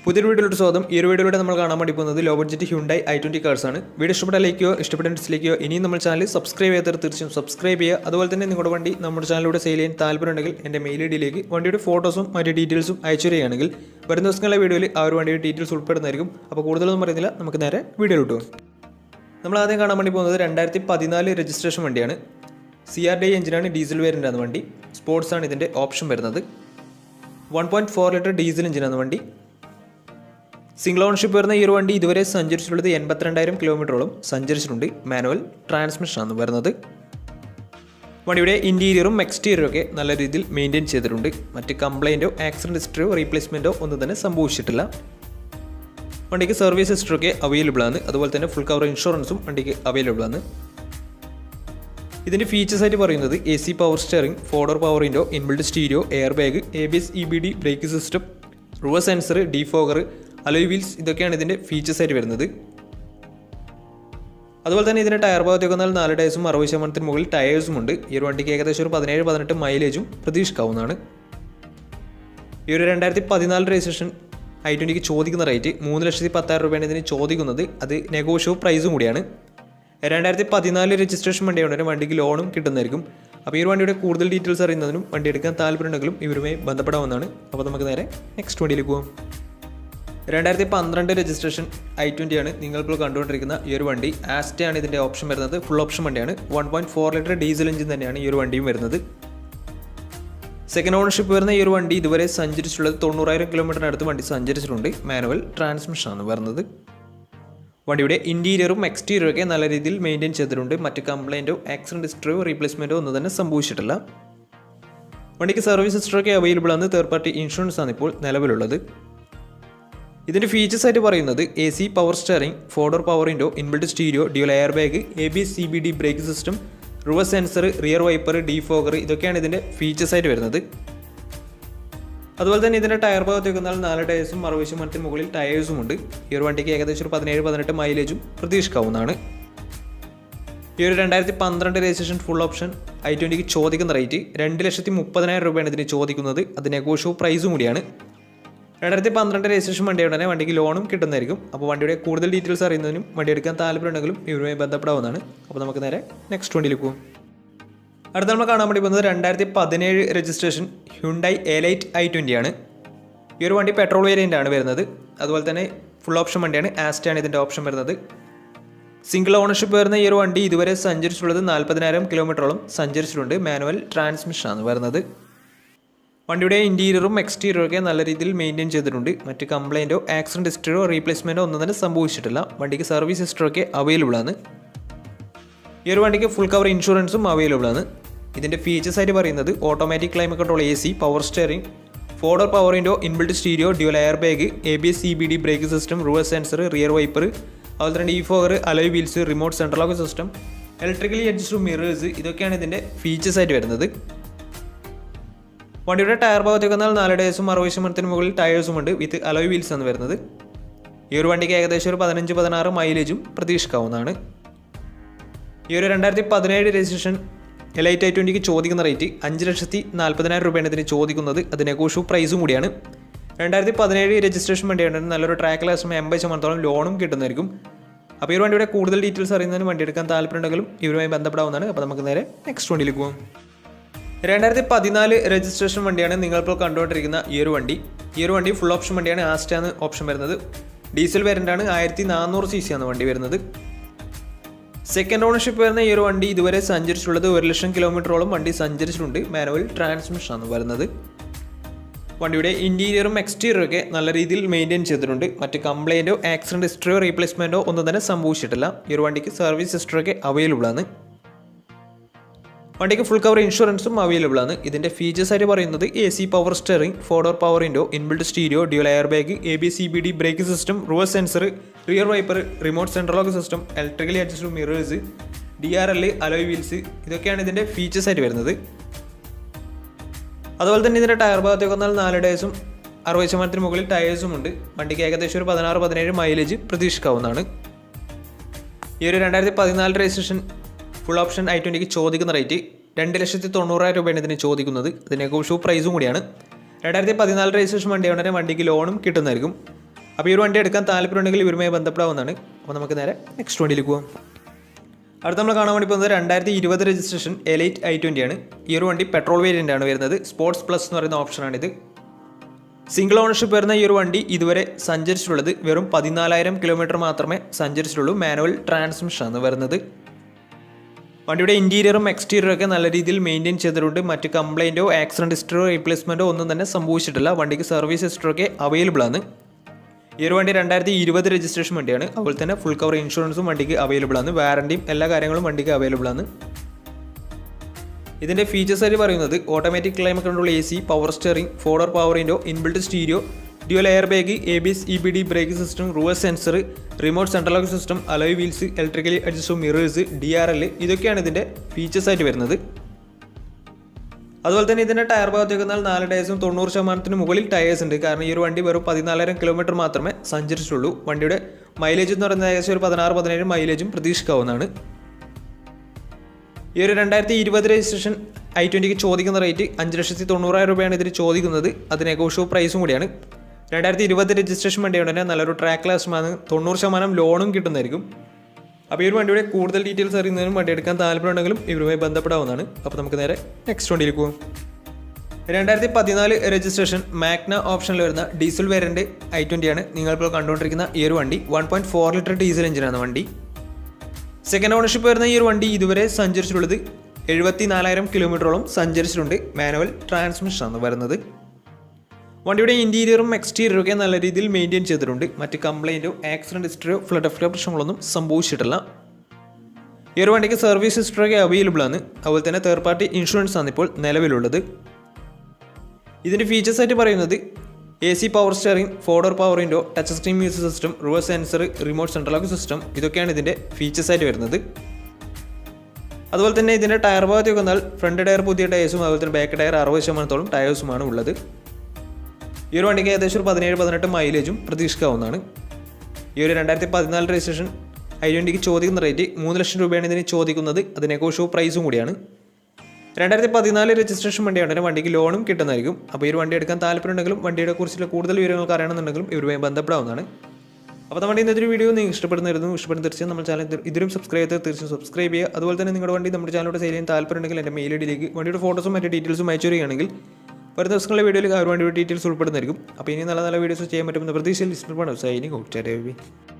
പുതിയൊരു വീഡിയോയിലോട്ട് സ്വാഗതം. ഈ ഒരു വീഡിയോയിലൂടെ നമ്മൾ കാണാൻ വേണ്ടി പോകുന്നത് low budget Hyundai i20 cars ആണ്. വീഡിയോ ഇഷ്ടപ്പെട്ട ലൈക്കോ ഇഷ്ടപ്പെട്ട ഡിസ്ലൈക്കോ ഇനിയും നമ്മൾ ചാനൽ സബ്സ്ക്രൈബ് ചെയ്യാത്തവർ തീർച്ചയായും സബ്സ്ക്രൈബ് ചെയ്യുക. അതുപോലെ തന്നെ നിങ്ങളുടെ വണ്ടി നമ്മുടെ ചാനലിലൂടെ സെയിൽ ചെയ്യാൻ താല്പര്യമുണ്ടെങ്കിൽ എൻ്റെ മെയിൽ ഐഡിയിലേക്ക് വണ്ടിയുടെ ഫോട്ടോസും മറ്റ് ഡീറ്റെയിൽസും അയച്ചു തരികയാണെങ്കിൽ വരുന്ന ദിവസങ്ങളിലെ വീഡിയോയിൽ ആ ഒരു വണ്ടിയുടെ ഡീറ്റെയിൽസ് ഉൾപ്പെടുന്നതായിരിക്കും. അപ്പോൾ കൂടുതലൊന്നും പറയുന്നില്ല, നമുക്ക് നേരെ വീഡിയോയിലോട്ട് പോകും. നമ്മൾ ആദ്യം കാണാൻ വേണ്ടി പോകുന്നത് 2014 രജിസ്ട്രേഷൻ വണ്ടിയാണ്. CRDI എഞ്ചിനാണ്, ഡീസൽ വേരിയൻ്റാണ് വണ്ടി. സ്പോർട്സ് ആണ് ഇതിൻ്റെ ഓപ്ഷൻ വരുന്നത്. 1.4 ലിറ്റർ ഡീസൽ എഞ്ചിനാണ് വണ്ടി. സിംഗിൾ ഓണർഷിപ്പ് വരുന്ന ഈ ഒരു വണ്ടി ഇതുവരെ സഞ്ചരിച്ചിട്ടുള്ളത് 82,000 കിലോമീറ്ററോളം സഞ്ചരിച്ചിട്ടുണ്ട്. മാനുവൽ ട്രാൻസ്മിഷനാണ് വരുന്നത്. വണ്ടിയുടെ ഇൻറ്റീരിയറും എക്സ്റ്റീരിയറും ഒക്കെ നല്ല രീതിയിൽ മെയിൻറ്റെയിൻ ചെയ്തിട്ടുണ്ട്. മറ്റ് കംപ്ലൈൻറ്റോ ആക്സിഡൻറ്റ് ഹിസ്റ്ററിയോ റീപ്ലേസ്മെൻറ്റോ ഒന്നും തന്നെ സംഭവിച്ചിട്ടില്ല. വണ്ടിക്ക് സർവീസ് ഹിസ്റ്ററൊക്കെ അവൈലബിൾ ആണ്. അതുപോലെ തന്നെ ഫുൾ കവർ ഇൻഷുറൻസും വണ്ടിക്ക് അവൈലബിൾ ആണ്. ഇതിൻ്റെ ഫീച്ചേഴ്സ് ആയിട്ട് പറയുന്നത് AC power steering, 4 power window, inbuilt stereo, air bag, ABS EBD brake system, reverse sensor, defogger, alloy wheels, ഇതൊക്കെയാണ് ഇതിൻ്റെ ഫീച്ചേഴ്സ് ആയിട്ട് വരുന്നത്. അതുപോലെ തന്നെ ഇതിൻ്റെ ടയർ ഭാഗത്തേക്ക് വന്നാൽ 4 ടയേഴ്സും 60% മുകളിൽ ടയേഴ്സും ഉണ്ട്. ഈ ഒരു വണ്ടിക്ക് ഏകദേശം ഒരു 17-18 മൈലേജും പ്രതീക്ഷിക്കാവുന്നതാണ്. ഈ ഒരു 2014 രജിസ്ട്രേഷൻ i20ക്ക് ചോദിക്കുന്ന റേറ്റ് 3,10,000 രൂപയാണ് ഇതിന് ചോദിക്കുന്നത്. അത് നെഗോഷ്യബിൾ പ്രൈസും കൂടിയാണ്. 2014 രജിസ്ട്രേഷൻ വണ്ടിയാണ്, വണ്ടിക്ക് ലോണും കിട്ടുന്നതായിരിക്കും. അപ്പോൾ ഈ ഒരു വണ്ടിയുടെ കൂടുതൽ ഡീറ്റെയിൽസ് അറിയുന്നതിനും വണ്ടി എടുക്കാൻ താല്പര്യമുണ്ടെങ്കിലും ഇവരുമായി ബന്ധപ്പെടാവുന്നതാണ്. അപ്പോൾ നമുക്ക് നേരെ നെക്സ്റ്റ് വണ്ടിയിലേക്ക് പോകാം. 2012 രജിസ്ട്രേഷൻ i20 ആണ് നിങ്ങളിപ്പോൾ കണ്ടുകൊണ്ടിരിക്കുന്ന ഈ ഒരു വണ്ടി. ആസ്റ്റയാണ് ഇതിൻ്റെ ഓപ്ഷൻ വരുന്നത്. ഫുൾ ഓപ്ഷൻ വണ്ടിയാണ്. 1.4 ലിറ്റർ ഡീസൽ എഞ്ചിൻ തന്നെയാണ് ഈ ഒരു വണ്ടിയും വരുന്നത്. സെക്കൻഡ് ഓണർഷിപ്പ് വരുന്ന ഈ ഒരു വണ്ടി ഇതുവരെ സഞ്ചരിച്ചിട്ടുള്ളത് 90,000 കിലോമീറ്ററിനടുത്ത് വണ്ടി സഞ്ചരിച്ചിട്ടുണ്ട്. മാനുവൽ ട്രാൻസ്മിഷനാണ് വരുന്നത്. വണ്ടിയുടെ ഇൻറ്റീരിയറും എക്സ്റ്റീരിയറും ഒക്കെ നല്ല രീതിയിൽ മെയിൻറ്റെയിൻ ചെയ്തിട്ടുണ്ട്. മറ്റ് കംപ്ലൈൻറ്റോ ആക്സിഡൻറ്റ് ഹിസ്റ്ററിയോ റീപ്ലേസ്മെൻറ്റോ ഒന്നും തന്നെ സംഭവിച്ചിട്ടില്ല. വണ്ടിക്ക് സർവീസ് ഹിസ്റ്ററൊക്കെ അവൈലബിൾ ആണ്. തേർഡ് പാർട്ടി ഇൻഷുറൻസ് ആണ് ഇപ്പോൾ നിലവിലുള്ളത്. ഇതിൻ്റെ ഫീച്ചേഴ്സ് ആയിട്ട് പറയുന്നത് AC power steering, 4 power window, inbuilt stereo, dual air bag, ABS EBD brake system, reverse sensor, rear wiper, defogger, ഇതൊക്കെയാണ് ഇതിൻ്റെ ഫീച്ചേഴ്സ് ആയിട്ട് വരുന്നത്. അതുപോലെ തന്നെ ഇതിൻ്റെ ടയർ ഭാഗത്തേക്ക് വന്നാൽ 4 ടയേഴ്സും 60% മുകളിൽ ടയേഴ്സും ഉണ്ട്. ഈ ഒരു വണ്ടിക്ക് ഏകദേശം ഒരു 17-18 മൈലേജും പ്രതീക്ഷിക്കാവുന്നതാണ്. ഈ ഒരു 2012 രജിസ്ട്രേഷൻ ഫുൾ ഓപ്ഷൻ i20ക്ക് ചോദിക്കുന്ന റേറ്റ് 2,30,000 രൂപയാണ് ഇതിന് ചോദിക്കുന്നത്. അത് നെഗോഷ്യബിൾ പ്രൈസും കൂടിയാണ്. 2012 രജിസ്ട്രേഷൻ വണ്ടിയുടെ തന്നെ വണ്ടിക്ക് ലോണും കിട്ടുന്നതായിരിക്കും. അപ്പോൾ വണ്ടിയുടെ കൂടുതൽ ഡീറ്റെയിൽസ് അറിയുന്നതിനും വണ്ടി എടുക്കാൻ താല്പര്യമുണ്ടെങ്കിലും ഇവരുമായി ബന്ധപ്പെടാവുന്നതാണ്. അപ്പോൾ നമുക്ക് നേരെ നെക്സ്റ്റ് വണ്ടിയിലേക്ക് പോകും. അടുത്ത നമ്മൾ കാണാൻ വേണ്ടി പോകുന്നത് 2017 രജിസ്ട്രേഷൻ ഹ്യുണ്ടായി എലൈറ്റ് i20 ആണ്. ഈ ഒരു വണ്ടി പെട്രോൾ വേരിയൻ്റ് ആണ് വരുന്നത്. അതുപോലെ തന്നെ ഫുൾ ഓപ്ഷൻ വണ്ടിയാണ്. ആസ്റ്റയാണ് ഇതിൻ്റെ ഓപ്ഷൻ വരുന്നത്. സിംഗിൾ ഓണർഷിപ്പ് വരുന്ന ഈ ഒരു വണ്ടി ഇതുവരെ സഞ്ചരിച്ചിട്ടുള്ളത് 40,000 കിലോമീറ്ററോളം സഞ്ചരിച്ചിട്ടുണ്ട്. മാനുവൽ ട്രാൻസ്മിഷനാണ് വരുന്നത്. വണ്ടിയുടെ ഇൻറ്റീരിയറും എക്സ്റ്റീരിയറും ഒക്കെ നല്ല രീതിയിൽ മെയിൻറ്റെയിൻ ചെയ്തിട്ടുണ്ട്. മറ്റ് കംപ്ലൈൻറ്റോ ആക്സിഡൻറ്റ് ഹിസ്റ്ററിയോ റീപ്ലേസ്മെൻറ്റോ ഒന്നും തന്നെ സംഭവിച്ചിട്ടില്ല. വണ്ടിക്ക് സർവീസ് ഹിസ്റ്ററൊക്കെ അവൈലബിൾ ആണ്. ഈ ഒരു വണ്ടിക്ക് ഫുൾ കവർ ഇൻഷുറൻസും അവൈലബിൾ ആണ്. ഇതിൻ്റെ ഫീച്ചേഴ്സ് ആയിട്ട് പറയുന്നത് automatic climate control, AC power steering, 4 power window, inbuilt stereo, dual air bag, ABS EBD brake system, reverse sensor, rear wiper, അതുപോലെ തന്നെ defogger, alloy wheels, remote central lock system, electrically adjustable mirrors, ഇതൊക്കെയാണ് ഇതിൻ്റെ features ആയിട്ട് വരുന്നത്. വണ്ടിയുടെ tyre ഭാഗത്തേക്ക് വന്നാൽ 4 ടയേഴ്സും 60% മുകളിൽ ടയേഴ്സും ഉണ്ട്. വിത്ത് അലോയ് വീൽസ് ആണ് വരുന്നത്. ഈ ഒരു വണ്ടിക്ക് ഏകദേശം ഒരു 15-16 മൈലേജും പ്രതീക്ഷിക്കാവുന്നതാണ്. ഈ ഒരു 2017 രജിസ്ട്രേഷൻ എലൈറ്റ് i20ക്ക് ചോദിക്കുന്ന റേറ്റ് 5,40,000 രൂപയാണ് ഇതിന് ചോദിക്കുന്നത്. അത് നെഗോഷ്യബിൾ പ്രൈസും കൂടിയാണ്. 2017 രജിസ്ട്രേഷൻ വണ്ടിയാണ്. നല്ലൊരു ട്രാക്ക് ലാസ്റ്റും 80% ലോണും കിട്ടുന്നതായിരിക്കും. അപ്പോൾ ഈ ഒരു വണ്ടിയുടെ കൂടുതൽ ഡീറ്റെയിൽസ് അറിയുന്നതിന് വണ്ടി എടുക്കാൻ താല്പര്യമുണ്ടെങ്കിലും ഇവരുമായി ബന്ധപ്പെടാവുന്നതാണ്. അപ്പോൾ നമുക്ക് നേരെ നെക്സ്റ്റ് വണ്ടിയിലേക്ക് പോകാം. 2014 രജിസ്ട്രേഷൻ വണ്ടിയാണ് നിങ്ങളിപ്പോൾ കണ്ടുകൊണ്ടിരിക്കുന്ന ഈ ഒരു വണ്ടി. ഈ ഒരു വണ്ടി ഫുൾ ഓപ്ഷൻ വണ്ടിയാണ്. ആസ്റ്റാണ് ഓപ്ഷൻ വരുന്നത്. ഡീസൽ വേരിയൻ്റാണ്. 1400 cc ആണ് വണ്ടി വരുന്നത്. സെക്കൻഡ് ഓണർഷിപ്പ് വരുന്ന ഈ ഒരു വണ്ടി ഇതുവരെ സഞ്ചരിച്ചിട്ടുള്ളത് 1,00,000 കിലോമീറ്ററോളം വണ്ടി സഞ്ചരിച്ചിട്ടുണ്ട്. മാനുവൽ ട്രാൻസ്മിഷനാണ് വരുന്നത്. വണ്ടിയുടെ ഇൻറ്റീരിയറും എക്സ്റ്റീരിയറും ഒക്കെ നല്ല രീതിയിൽ മെയിൻറ്റെയിൻ ചെയ്തിട്ടുണ്ട്. മറ്റ് കംപ്ലൈൻറ്റോ ആക്സിഡൻറ്റ് ഹിസ്റ്ററിയോ റീപ്ലേസ്മെൻറ്റോ ഒന്നും തന്നെ സംഭവിച്ചിട്ടില്ല. ഈ ഒരു വണ്ടിക്ക് സർവീസ് ഹിസ്റ്ററൊക്കെ അവൈലബിൾ ആണ്. വണ്ടിക്ക് ഫുൾ കവർ ഇൻഷുറൻസും അവൈലബിൾ ആണ്. ഇതിൻ്റെ ഫീച്ചേഴ്സ് ആയിട്ട് പറയുന്നത് AC power steering, 4 power window, inbuilt stereo, dual air bag, ABS EBD brake system, reverse sensor, rear wiper, remote central lock system, electrically adjustable mirrors, DRL, alloy wheels, ഇതൊക്കെയാണ് ഇതിൻ്റെ features ആയിട്ട് വരുന്നത്. അതുപോലെ തന്നെ ഇതിൻ്റെ ടയർ ഭാഗത്തേക്ക് വന്നാൽ 4 ടയേഴ്സും 60% മുകളിൽ ടയേഴ്സും ഉണ്ട്. വണ്ടിക്ക് ഏകദേശം ഒരു 16-17 മൈലേജ് പ്രതീക്ഷിക്കാവുന്നതാണ്. ഈ ഒരു 2014 രജിസ്ട്രേഷൻ ഫുൾ ഓപ്ഷൻ i20ക്ക് ചോദിക്കുന്ന റേറ്റ് 2,90,000 രൂപയാണ് ഇതിന് ചോദിക്കുന്നത്. ഇത് നെഗോഷ്യബിൾ പ്രൈസും കൂടിയാണ്. 2014 രജിസ്ട്രേഷൻ വണ്ടിയാണ്. വണ്ടിക്ക് ലോണും കിട്ടുന്നതായിരിക്കും. അപ്പോൾ ഈ ഒരു വണ്ടി എടുക്കാൻ താല്പര്യമുണ്ടെങ്കിൽ ഇവരുമായി ബന്ധപ്പെടാവുന്നതാണ്. അപ്പോൾ നമുക്ക് നേരെ നെക്സ്റ്റ് വണ്ടിയിലേക്ക് പോകാം. അടുത്ത നമ്മൾ കാണാൻ വേണ്ടി പോകുന്നത് 2020 രജിസ്ട്രേഷൻ എലൈറ്റ് i20 ആണ്. ഈ ഒരു വണ്ടി പെട്രോൾ വേരിയൻ്റ് ആണ് വരുന്നത്. സ്പോർട്സ് പ്ലസ് എന്ന് പറയുന്ന ഓപ്ഷനാണിത്. സിംഗിൾ ഓണർഷിപ്പ് വരുന്ന ഈ ഒരു വണ്ടി ഇതുവരെ സഞ്ചരിച്ചിട്ടുള്ളത് വെറും 14,000 കിലോമീറ്റർ മാത്രമേ സഞ്ചരിച്ചിട്ടുള്ളൂ. മാനുവൽ ട്രാൻസ്മിഷനാണ് വരുന്നത്. വണ്ടിയുടെ ഇൻറ്റീരിയറും എക്സ്റ്റീരിയറും ഒക്കെ നല്ല രീതിയിൽ മെയിൻറ്റെയിൻ ചെയ്തിട്ടുണ്ട്. മറ്റ് കംപ്ലൈൻറ്റോ ആക്സിഡൻറ്റ് ഹിസ്റ്ററോ റീപ്ലേസ്മെൻറ്റോ ഒന്നും തന്നെ സംഭവിച്ചിട്ടില്ല. വണ്ടിക്ക് സർവീസ് ഹിസ്റ്ററൊക്കെ അവൈലബിൾ ആണ്. ഈ ഒരു വണ്ടി 2020 രജിസ്ട്രേഷൻ വണ്ടിയാണ്. അതുപോലെ തന്നെ ഫുൾ കവർ ഇൻഷുറൻസും വണ്ടിക്ക് അവൈലബിൾ ആണ്. വാറണ്ടിയും എല്ലാ കാര്യങ്ങളും വണ്ടിക്ക് അവൈലബിൾ ആണ്. ഇതിൻ്റെ ഫീച്ചേഴ്സ് ആയിട്ട് പറയുന്നത് automatic climate control AC, power steering, ഫോർഡർ power window, inbuilt stereo, dual air bag, ABS EBD brake system, reverse sensor, remote central lock system, alloy wheels, electrically adjustable mirrors, DRL ഇതൊക്കെയാണ് ഇതിൻ്റെ features ആയിട്ട് വരുന്നത്. അതുപോലെ തന്നെ ഇതിൻ്റെ tyre ഭാഗത്തേക്ക് വന്നാൽ 4 ടയേഴ്സും 90% മുകളിൽ ടയേഴ്സ് ഉണ്ട്. കാരണം ഈ ഒരു വണ്ടി വെറും 14,000 കിലോമീറ്റർ മാത്രമേ സഞ്ചരിച്ചിട്ടുള്ളൂ. വണ്ടിയുടെ മൈലേജ് എന്ന് പറയുന്നത് ഏകദേശം ഒരു 16-17 മൈലേജും പ്രതീക്ഷിക്കാവുന്നതാണ്. ഈ ഒരു 2020 രജിസ്ട്രേഷൻ i20ക്ക് ചോദിക്കുന്ന റേറ്റ് 5,90,000 രൂപയാണ് ഇതിന് ചോദിക്കുന്നത്. അത് നെഗോഷ്യബിൾ പ്രൈസും കൂടിയാണ്. 2020 രജിസ്ട്രേഷൻ വണ്ടിയുണ്ട് തന്നെ നല്ലൊരു ട്രാക്ക് ലാസ്റ്റുമാണ്. 90% ലോണും കിട്ടുന്നതായിരിക്കും. അപ്പോൾ ഈ ഒരു വണ്ടിയുടെ കൂടുതൽ ഡീറ്റെയിൽസ് അറിയുന്നതിനും വണ്ടി എടുക്കാൻ താല്പര്യമുണ്ടെങ്കിലും ഇവരുമായി ബന്ധപ്പെടാവുന്നതാണ്. അപ്പോൾ നമുക്ക് നേരെ നെക്സ്റ്റ് വണ്ടിയിലേക്ക് പോകും. 2014 രജിസ്ട്രേഷൻ മാഗ്ന ഓപ്ഷനിൽ വരുന്ന ഡീസൽ വേരിയൻ്റ് i20 ആണ് നിങ്ങളിപ്പോൾ കണ്ടുകൊണ്ടിരിക്കുന്ന ഈ ഒരു വണ്ടി. 1.4 ലിറ്റർ ഡീസൽ എഞ്ചിനാണ് വണ്ടി. സെക്കൻഡ് ഓണർഷിപ്പ് വരുന്ന ഈ ഒരു വണ്ടി ഇതുവരെ സഞ്ചരിച്ചിട്ടുള്ളത് 74,000 കിലോമീറ്ററോളം സഞ്ചരിച്ചിട്ടുണ്ട്. മാനുവൽ ട്രാൻസ്മിഷനാണ് വരുന്നത്. വണ്ടിയുടെ ഇൻറ്റീരിയറും എക്സ്റ്റീരിയറും ഒക്കെ നല്ല രീതിയിൽ മെയിൻറ്റെയിൻ ചെയ്തിട്ടുണ്ട്. മറ്റ് കംപ്ലൈൻറ്റോ ആക്സിഡൻറ്റ് ഹിസ്റ്ററിയോ ഫ്ലഡ് ഓഫ് പ്രശ്നങ്ങളൊന്നും സംഭവിച്ചിട്ടില്ല. ഈ ഒരു വണ്ടിക്ക് സർവീസ് ഹിസ്റ്ററൊക്കെ അവൈലബിൾ ആണ്. അതുപോലെ തന്നെ തേർഡ് പാർട്ടി ഇൻഷുറൻസ് ആണ് ഇപ്പോൾ നിലവിലുള്ളത്. ഇതിൻ്റെ ഫീച്ചേഴ്സ് ആയിട്ട് പറയുന്നത് AC, power steering, ഫോർഡർ power window, touch screen music system, reverse sensor, remote central lock system ഇതൊക്കെയാണ് ഇതിൻ്റെ ഫീച്ചേഴ്സ് ആയിട്ട് വരുന്നത്. അതുപോലെ തന്നെ ഇതിൻ്റെ ടയർ ഭാഗത്തേക്ക് വന്നാൽ ഫ്രണ്ട് ടയർ പുതിയ ടയേഴ്സും അതുപോലെ തന്നെ ബാക്ക് ടയർ 60% ടയേഴ്സുമാണ് ഉള്ളത്. ഈ ഒരു വണ്ടിക്ക് ഏകദേശം 17-18 മൈലേജും പ്രതീക്ഷിക്കാവുന്നതാണ്. ഈ ഒരു 2014 രജിസ്ട്രേഷൻ i20ക്ക് ചോദിക്കുന്ന റേറ്റ് 3 ലക്ഷം രൂപയാണ് ഇതിന് ചോദിക്കുന്നത്. അത് നെഗോഷ്യബിൾ പ്രൈസും കൂടിയാണ്. 2014 രജിസ്ട്രേഷൻ വണ്ടിയാണ്. വണ്ടിക്ക് ലോണും കിട്ടുന്നതായിരിക്കും. അപ്പോൾ ഈ ഒരു വണ്ടി എടുക്കാൻ താല്പര്യമുണ്ടെങ്കിലും വണ്ടിയുടെ കുറിച്ചുള്ള കൂടുതൽ വിവരങ്ങൾക്ക് അറിയണമെന്നുണ്ടെങ്കിലും ഇവരുമായി ബന്ധപ്പെടാവുന്നതാണ്. അപ്പോൾ നമ്മുടെ ഇന്നത്തെ ഒരു വീഡിയോ നിങ്ങൾ ഇഷ്ടപ്പെടുന്ന തീർച്ചയായും നമ്മുടെ ചാനൽ ഇതിലും സബ്സ്ക്രൈബ് ചെയ്ത് തീർച്ചയായും സബ്സ്ക്രൈബ് ചെയ്യുക. അതുപോലെ തന്നെ നിങ്ങളുടെ വണ്ടി നമ്മുടെ ചാനലോട് സെയിൽ ചെയ്യാൻ താല്പര്യമുണ്ടെങ്കിൽ എൻ്റെ മെയിൽ ഐഡിയിലേക്ക് വണ്ടിയുടെ ഫോട്ടോസും മറ്റു ഡീറ്റെയിൽസും അയച്ചു തരികയാണെങ്കിൽ വരുന്ന ദിവസങ്ങളിലെ വീഡിയോയിൽ ആ ഒരു വണ്ടിയുടെ ഡീറ്റെയിൽസ് ഉൾപ്പെടുന്നതായിരിക്കും. അപ്പോൾ ഇനി നല്ല നല്ല വീഡിയോസ് ചെയ്യാൻ പറ്റുമെന്ന പ്രതീക്ഷയിൽ സൈനിങ് ഔട്ട്.